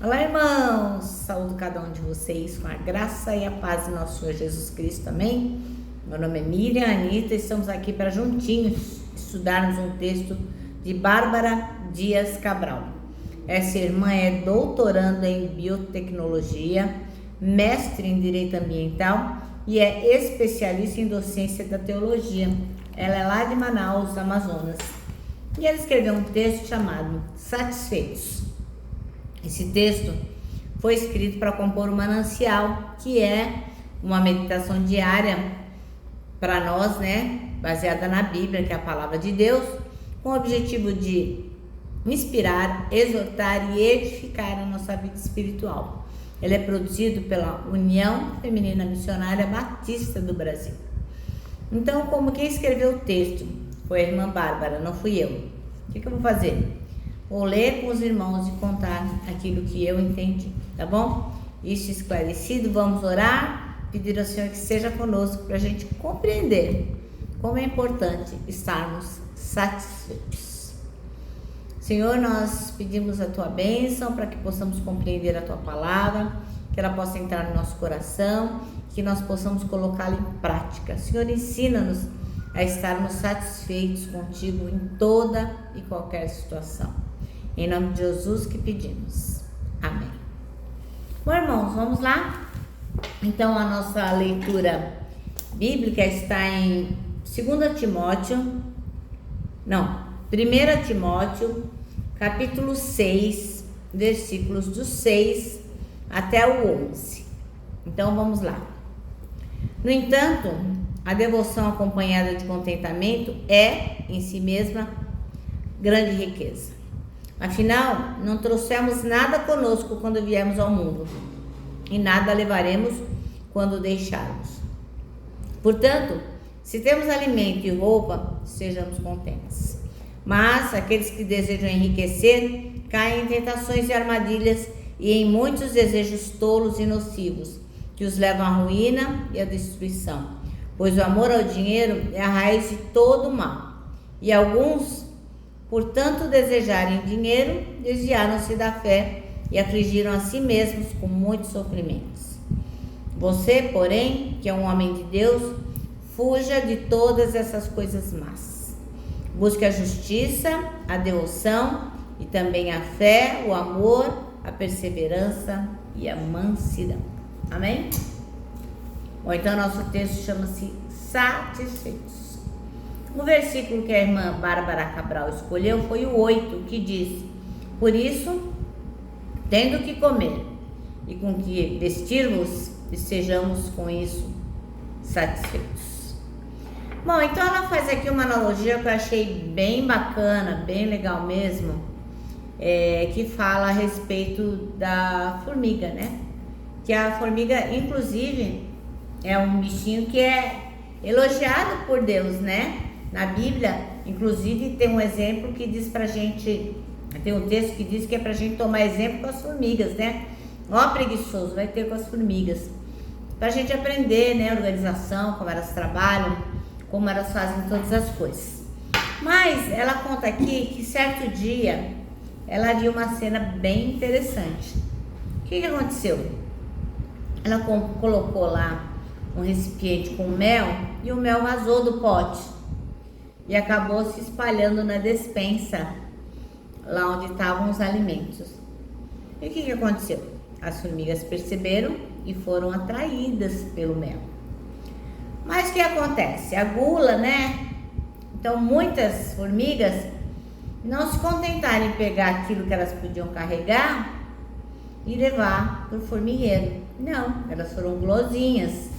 Olá, irmãos! Saúdo cada um de vocês com a graça e a paz de nosso Senhor Jesus Cristo, amém? Meu nome é Miriam Anita, estamos aqui para juntinhos estudarmos um texto de Bárbara Dias Cabral. Essa irmã é doutoranda em biotecnologia, mestre em direito ambiental e é especialista em docência da teologia. Ela é lá de Manaus, Amazonas. E ela escreveu um texto chamado Satisfeitos. Esse texto foi escrito para compor o manancial, que é uma meditação diária para nós, baseada na Bíblia, que é a palavra de Deus, com o objetivo de inspirar, exortar e edificar a nossa vida espiritual. Ele é produzido pela União Feminina Missionária Batista do Brasil. Então, como quem escreveu o texto foi a irmã Bárbara, não fui eu. O que eu vou fazer? Vou ler com os irmãos e contar aquilo que eu entendi, tá bom? Isso esclarecido, vamos orar, pedir ao Senhor que seja conosco para a gente compreender como é importante estarmos satisfeitos. Senhor, nós pedimos a Tua bênção para que possamos compreender a Tua palavra, que ela possa entrar no nosso coração, que nós possamos colocá-la em prática. Senhor, ensina-nos a estarmos satisfeitos contigo em toda e qualquer situação. Em nome de Jesus que pedimos. Amém. Bom, irmãos, vamos lá? Então, a nossa leitura bíblica está em 1 Timóteo, capítulo 6, versículos do 6 até o 11. Então, vamos lá. No entanto, a devoção acompanhada de contentamento é, em si mesma, grande riqueza. Afinal, não trouxemos nada conosco quando viemos ao mundo, e nada levaremos quando deixarmos. Portanto, se temos alimento e roupa, sejamos contentes. Mas aqueles que desejam enriquecer caem em tentações e armadilhas e em muitos desejos tolos e nocivos, que os levam à ruína e à destruição. Pois o amor ao dinheiro é a raiz de todo o mal. E alguns, por tanto desejarem dinheiro, desviaram-se da fé e afligiram a si mesmos com muitos sofrimentos. Você, porém, que é um homem de Deus, fuja de todas essas coisas más. Busque a justiça, a devoção e também a fé, o amor, a perseverança e a mansidão. Amém? Bom, então nosso texto chama-se Satisfeitos. O versículo que a irmã Bárbara Cabral escolheu foi o 8, que diz: por isso, tendo o que comer e com que vestirmos, estejamos com isso satisfeitos. Bom, então ela faz aqui uma analogia que eu achei bem bacana, bem legal mesmo, que fala a respeito da formiga, Que a formiga, inclusive, é um bichinho que é elogiado por Deus, Na Bíblia, inclusive, tem um exemplo que diz pra gente, tem um texto que diz que é pra gente tomar exemplo com as formigas, Ó, preguiçoso, vai ter com as formigas. Pra gente aprender, organização, como elas trabalham, como elas fazem todas as coisas. Mas ela conta aqui que certo dia ela viu uma cena bem interessante. O que aconteceu? Ela colocou lá um recipiente com mel e o mel vazou do pote e acabou se espalhando na despensa, lá onde estavam os alimentos. E o que aconteceu? As formigas perceberam e foram atraídas pelo mel. Mas o que acontece? A gula, Então muitas formigas não se contentaram em pegar aquilo que elas podiam carregar e levar para o formigueiro. Não, elas foram gulosinhas.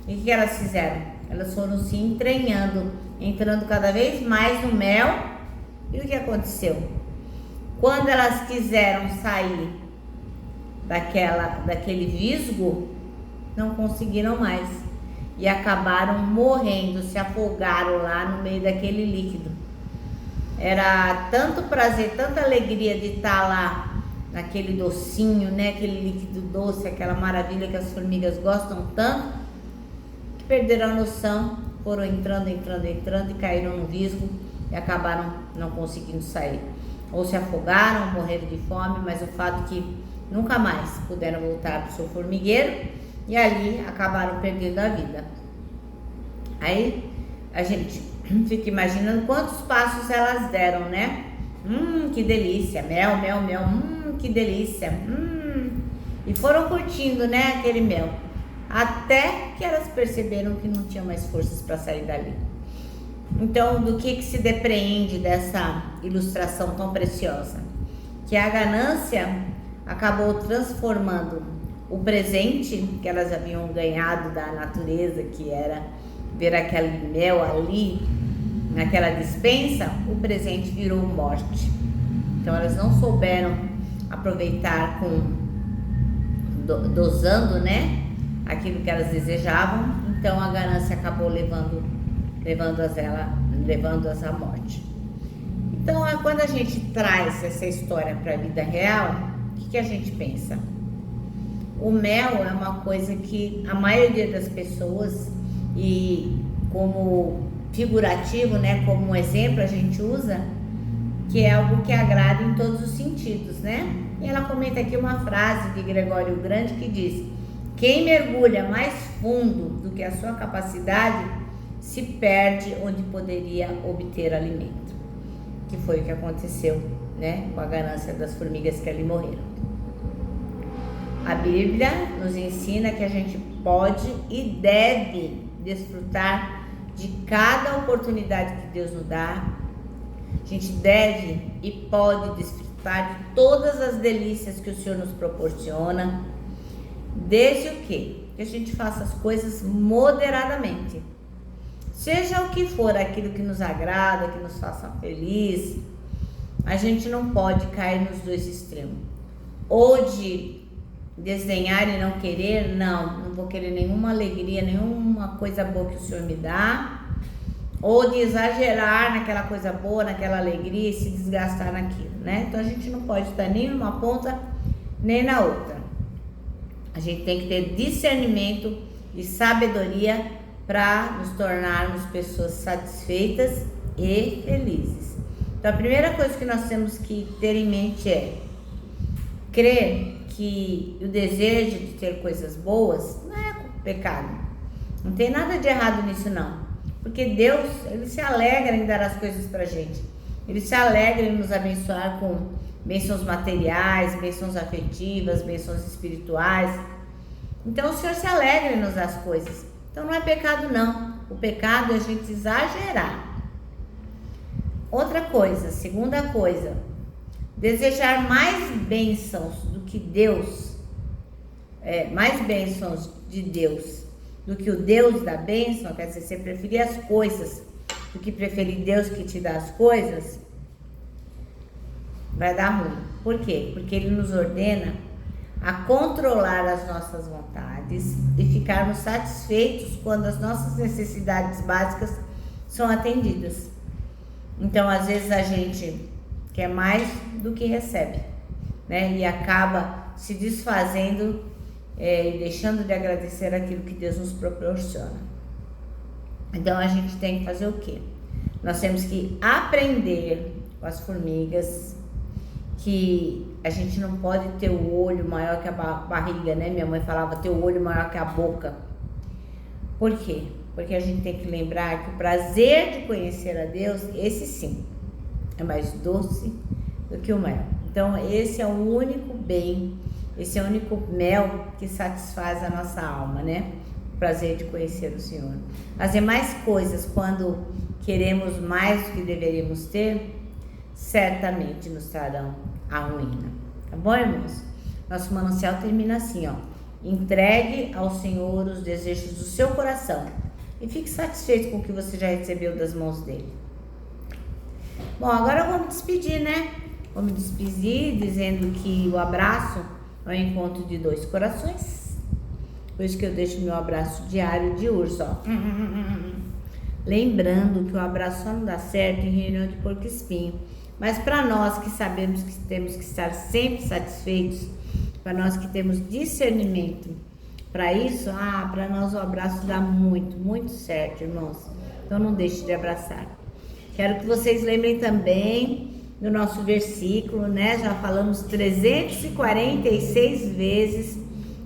E o que elas fizeram? Elas foram se entranhando, entrando cada vez mais no mel. E o que aconteceu? Quando elas quiseram sair daquele visgo, não conseguiram mais. E acabaram morrendo, se afogaram lá no meio daquele líquido. Era tanto prazer, tanta alegria de estar lá naquele docinho, aquele líquido doce, aquela maravilha que as formigas gostam tanto, que perderam a noção, foram entrando e caíram no visgo e acabaram não conseguindo sair. ou se afogaram, morreram de fome, mas o fato é que nunca mais puderam voltar para o seu formigueiro e ali acabaram perdendo a vida. Aí a gente fica imaginando quantos passos elas deram, né? Que delícia, mel, mel, mel, que delícia, E foram curtindo, né, aquele mel, até que elas perceberam que não tinham mais forças para sair dali. Então, do que se depreende dessa ilustração tão preciosa? Que a ganância acabou transformando o presente que elas haviam ganhado da natureza, que era ver aquele mel ali, naquela despensa, o presente virou morte. Então elas não souberam aproveitar dosando, né, aquilo que elas desejavam. Então a ganância acabou levando-as à morte. Então quando a gente traz essa história para a vida real, o que a gente pensa? O mel é uma coisa que a maioria das pessoas, e como figurativo, né, como um exemplo, a gente usa, que é algo que agrada em todos os sentidos, né? E ela comenta aqui uma frase de Gregório o Grande que diz: quem mergulha mais fundo do que a sua capacidade se perde onde poderia obter alimento. Que foi o que aconteceu, né, com a ganância das formigas que ali morreram. A Bíblia nos ensina que a gente pode e deve desfrutar de cada oportunidade que Deus nos dá. A gente deve e pode desfrutar de todas as delícias que o Senhor nos proporciona, desde o quê? Que a gente faça as coisas moderadamente. Seja o que for aquilo que nos agrada, que nos faça feliz, a gente não pode cair nos dois extremos. Ou de desdenhar e não querer, não vou querer nenhuma alegria, nenhuma coisa boa que o Senhor me dá, ou de exagerar naquela coisa boa, naquela alegria e se desgastar naquilo, né? Então a gente não pode estar nem numa ponta nem na outra. A gente tem que ter discernimento e sabedoria para nos tornarmos pessoas satisfeitas e felizes. Então a primeira coisa que nós temos que ter em mente é crer que o desejo de ter coisas boas não é pecado. Não tem nada de errado nisso não. Porque Deus, Ele se alegra em dar as coisas pra gente. Ele se alegra em nos abençoar com bênçãos materiais, bênçãos afetivas, bênçãos espirituais. Então o Senhor se alegra em nos dar as coisas. Então não é pecado não. O pecado é a gente exagerar. Outra coisa, segunda coisa, desejar mais bênçãos do que Deus, mais bênçãos de Deus do que o Deus da bênção, quer dizer, você preferir as coisas do que preferir Deus que te dá as coisas, vai dar ruim. Por quê? Porque Ele nos ordena a controlar as nossas vontades e ficarmos satisfeitos quando as nossas necessidades básicas são atendidas. Então, às vezes a gente quer mais do que recebe, né? E acaba se desfazendo e deixando de agradecer aquilo que Deus nos proporciona. Então a gente tem que fazer o quê? Nós temos que aprender com as formigas que a gente não pode ter o olho maior que a barriga, né? Minha mãe falava ter o olho maior que a boca. Por quê? Porque a gente tem que lembrar que o prazer de conhecer a Deus, esse sim, é mais doce do que o mel. Então esse é o único bem, esse é o único mel que satisfaz a nossa alma, né? O prazer de conhecer o Senhor. As demais coisas, quando queremos mais do que deveríamos ter, certamente nos trarão a ruína. Tá bom, irmãos? Nosso manancial termina assim, ó: entregue ao Senhor os desejos do seu coração e fique satisfeito com o que você já recebeu das mãos dele. Bom, agora eu vou me despedir, né? Vou me despedir dizendo que o abraço é o encontro de dois corações. Por isso que eu deixo meu abraço diário de urso, ó. Lembrando que o abraço só não dá certo em reunião de porco-espinho. Mas para nós que sabemos que temos que estar sempre satisfeitos, para nós que temos discernimento para isso, para nós o abraço dá muito, muito certo, irmãos. Então não deixe de abraçar. Quero que vocês lembrem também do nosso versículo, né? Já falamos 346 vezes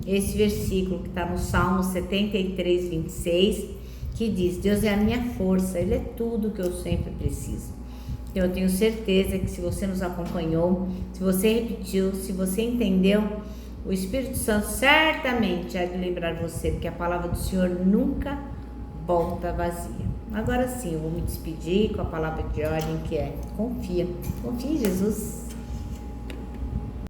esse versículo que está no Salmo 73, 26, que diz: Deus é a minha força, Ele é tudo que eu sempre preciso. Então eu tenho certeza que se você nos acompanhou, se você repetiu, se você entendeu, o Espírito Santo certamente há de lembrar você, porque a palavra do Senhor nunca volta vazia. Agora sim, eu vou me despedir com a palavra de ordem que é: confia em Jesus.